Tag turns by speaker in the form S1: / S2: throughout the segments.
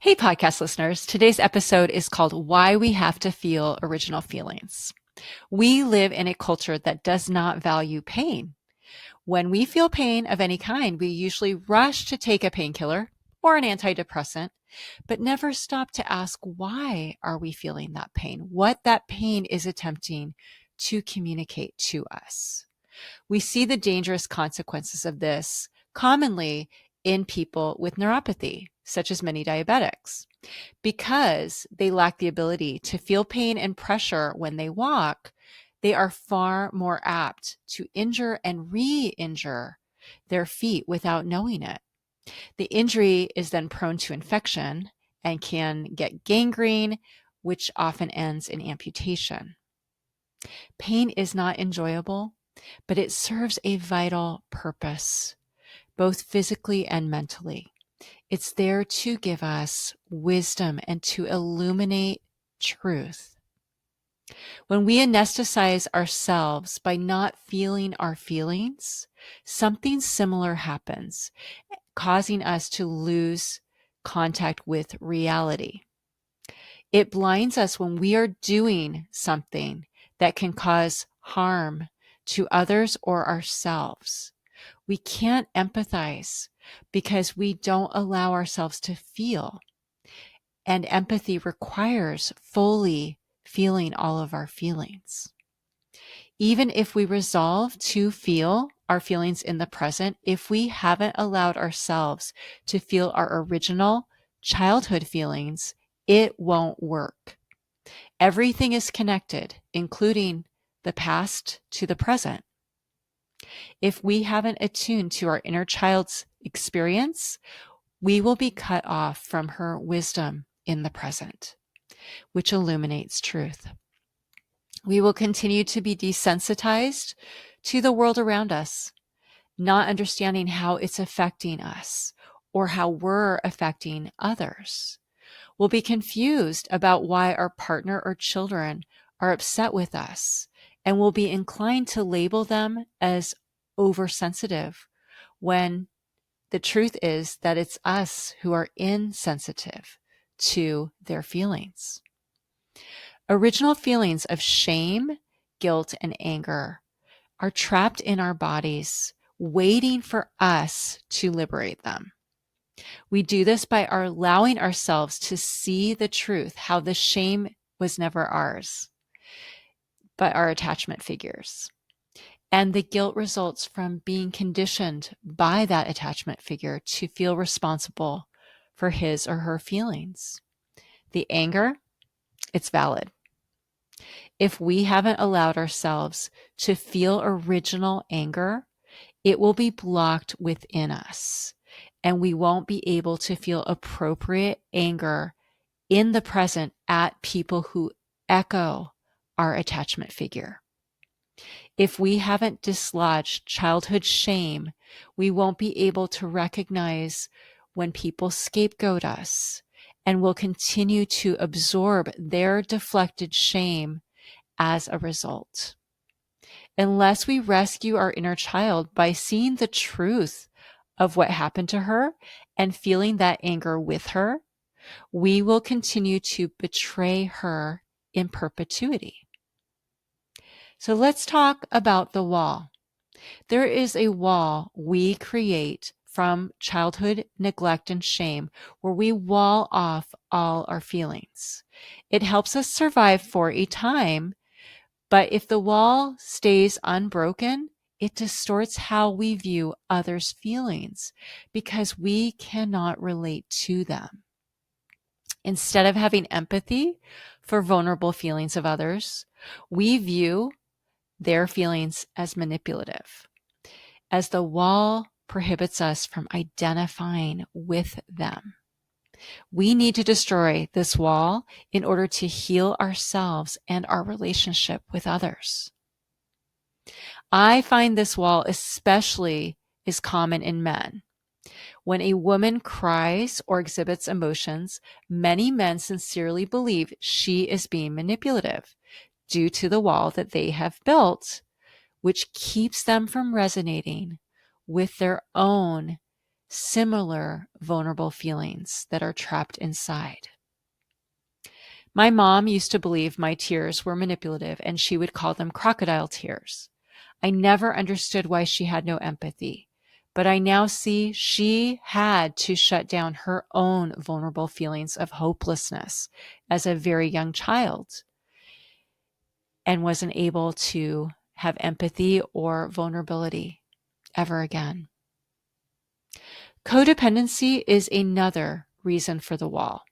S1: Hey, podcast listeners. Today's episode is called Why We Have to Feel Original Feelings. We live in a culture that does not value pain. When we feel pain of any kind, we usually rush to take a painkiller or an antidepressant, but never stop to ask why are we feeling that pain? What that pain is attempting to communicate to us. We see the dangerous consequences of this commonly in people with neuropathy, such as many diabetics. Because they lack the ability to feel pain and pressure when they walk, they are far more apt to injure and re-injure their feet without knowing it. The injury is then prone to infection and can get gangrene, which often ends in amputation. Pain is not enjoyable, but it serves a vital purpose, both physically and mentally. It's there to give us wisdom and to illuminate truth. When we anesthetize ourselves by not feeling our feelings, something similar happens, causing us to lose contact with reality. It blinds us when we are doing something that can cause harm to others or ourselves. We can't empathize because we don't allow ourselves to feel. And empathy requires fully feeling all of our feelings. Even if we resolve to feel our feelings in the present, if we haven't allowed ourselves to feel our original childhood feelings, it won't work. Everything is connected, including the past to the present. If we haven't attuned to our inner child's experience, we will be cut off from her wisdom in the present, which illuminates truth. We will continue to be desensitized to the world around us, not understanding how it's affecting us or how we're affecting others. We'll be confused about why our partner or children are upset with us, and we'll be inclined to label them as oversensitive when the truth is that it's us who are insensitive to their feelings. Original feelings of shame, guilt, and anger are trapped in our bodies, waiting for us to liberate them. We do this by allowing ourselves to see the truth, how the shame was never ours, but our attachment figures. And the guilt results from being conditioned by that attachment figure to feel responsible for his or her feelings. The anger, it's valid. If we haven't allowed ourselves to feel original anger, it will be blocked within us, and we won't be able to feel appropriate anger in the present at people who echo our attachment figure. If we haven't dislodged childhood shame, we won't be able to recognize when people scapegoat us, and will continue to absorb their deflected shame as a result. Unless we rescue our inner child by seeing the truth of what happened to her and feeling that anger with her, we will continue to betray her in perpetuity. So let's talk about the wall. There is a wall we create from childhood neglect and shame where we wall off all our feelings. It helps us survive for a time, but if the wall stays unbroken, it distorts how we view others' feelings because we cannot relate to them. Instead of having empathy for vulnerable feelings of others, we view their feelings as manipulative, as the wall prohibits us from identifying with them. We need to destroy this wall in order to heal ourselves and our relationship with others. I find this wall especially is common in men. When a woman cries or exhibits emotions, many men sincerely believe she is being manipulative due to the wall that they have built, which keeps them from resonating with their own similar vulnerable feelings that are trapped inside. My mom used to believe my tears were manipulative, and she would call them crocodile tears. I never understood why she had no empathy, but I now see she had to shut down her own vulnerable feelings of hopelessness as a very young child and wasn't able to have empathy or vulnerability ever again. Codependency is another reason for the wall.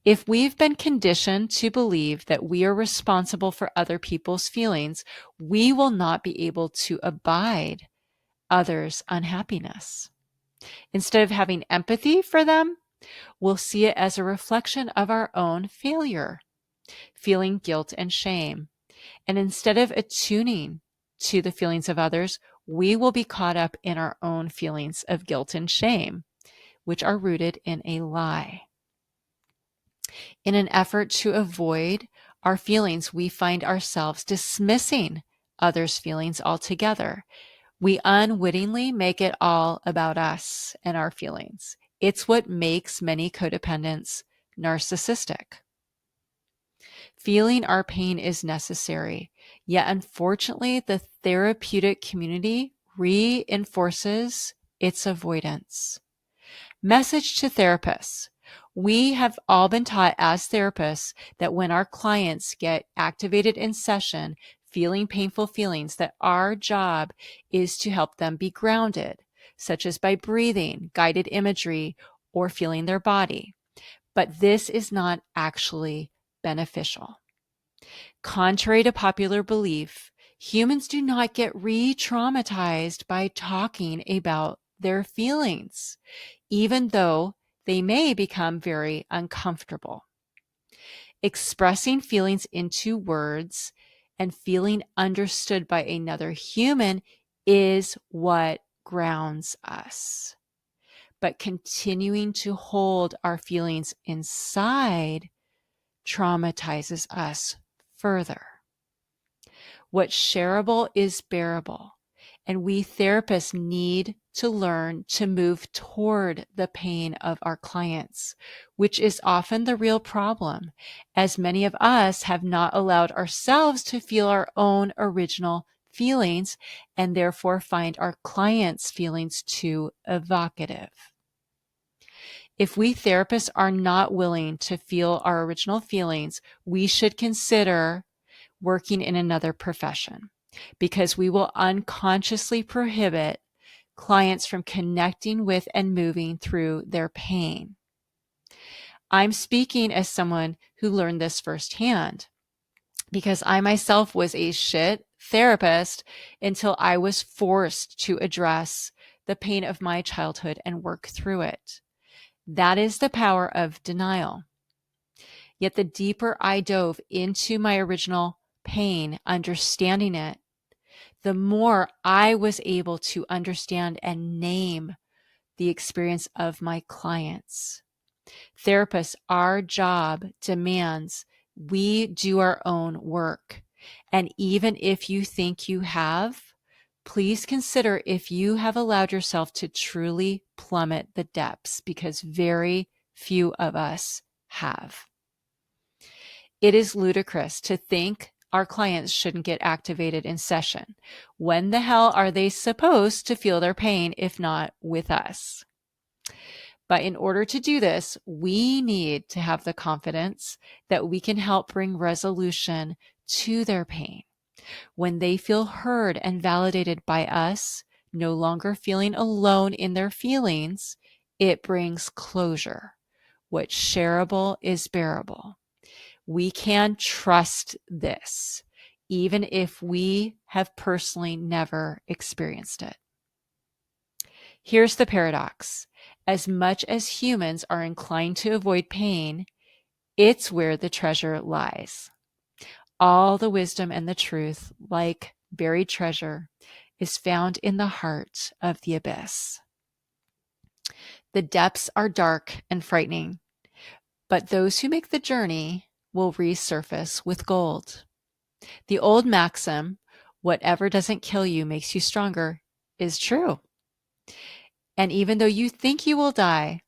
S1: If we've been conditioned to believe that we are responsible for other people's feelings, we will not be able to abide others' unhappiness. Instead of having empathy for them, we'll see it as a reflection of our own failure, feeling guilt and shame. And instead of attuning to the feelings of others, we will be caught up in our own feelings of guilt and shame, which are rooted in a lie. In an effort to avoid our feelings, we find ourselves dismissing others' feelings altogether. We unwittingly make it all about us and our feelings. It's what makes many codependents narcissistic. Feeling our pain is necessary, yet unfortunately, the therapeutic community reinforces its avoidance. Message to therapists. We have all been taught as therapists that when our clients get activated in session, feeling painful feelings, that our job is to help them be grounded, such as by breathing, guided imagery, or feeling their body. But this is not actually beneficial. Contrary to popular belief, humans do not get re-traumatized by talking about their feelings, even though they may become very uncomfortable. Expressing feelings into words and feeling understood by another human is what grounds us. But continuing to hold our feelings inside traumatizes us further. What's shareable is bearable. And we therapists need to learn to move toward the pain of our clients, which is often the real problem, as many of us have not allowed ourselves to feel our own original feelings and therefore find our clients' feelings too evocative. If we therapists are not willing to feel our original feelings, we should consider working in another profession, because we will unconsciously prohibit clients from connecting with and moving through their pain. I'm speaking as someone who learned this firsthand, because I myself was a shit therapist until I was forced to address the pain of my childhood and work through it. That is the power of denial. Yet the deeper I dove into my original pain, understanding it, the more I was able to understand and name the experience of my clients. Therapists, our job demands we do our own work. And even if you think you have, please consider if you have allowed yourself to truly plummet the depths, because very few of us have. It is ludicrous to think our clients shouldn't get activated in session. When the hell are they supposed to feel their pain if not with us? But in order to do this, we need to have the confidence that we can help bring resolution to their pain. When they feel heard and validated by us, no longer feeling alone in their feelings, it brings closure. What's shareable is bearable. We can trust this, even if we have personally never experienced it. Here's the paradox. As much as humans are inclined to avoid pain, it's where the treasure lies. All the wisdom and the truth, like buried treasure, is found in the heart of the abyss. The depths are dark and frightening, but those who make the journey will resurface with gold. The old maxim, whatever doesn't kill you makes you stronger, is true. And even though you think you will die,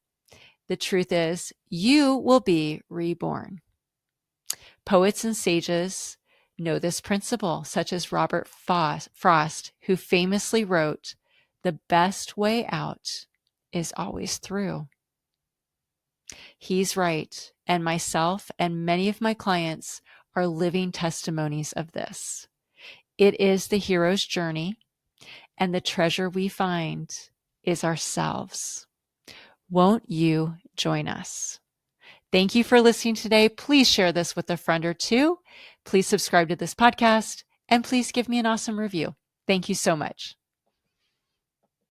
S1: the truth is you will be reborn. Poets and sages know this principle, such as Robert Frost, who famously wrote, "The best way out is always through." He's right, and myself and many of my clients are living testimonies of this. It is the hero's journey, and the treasure we find is ourselves. Won't you join us? Thank you for listening today. Please share this with a friend or two. Please subscribe to this podcast, and please give me an awesome review. Thank you so much.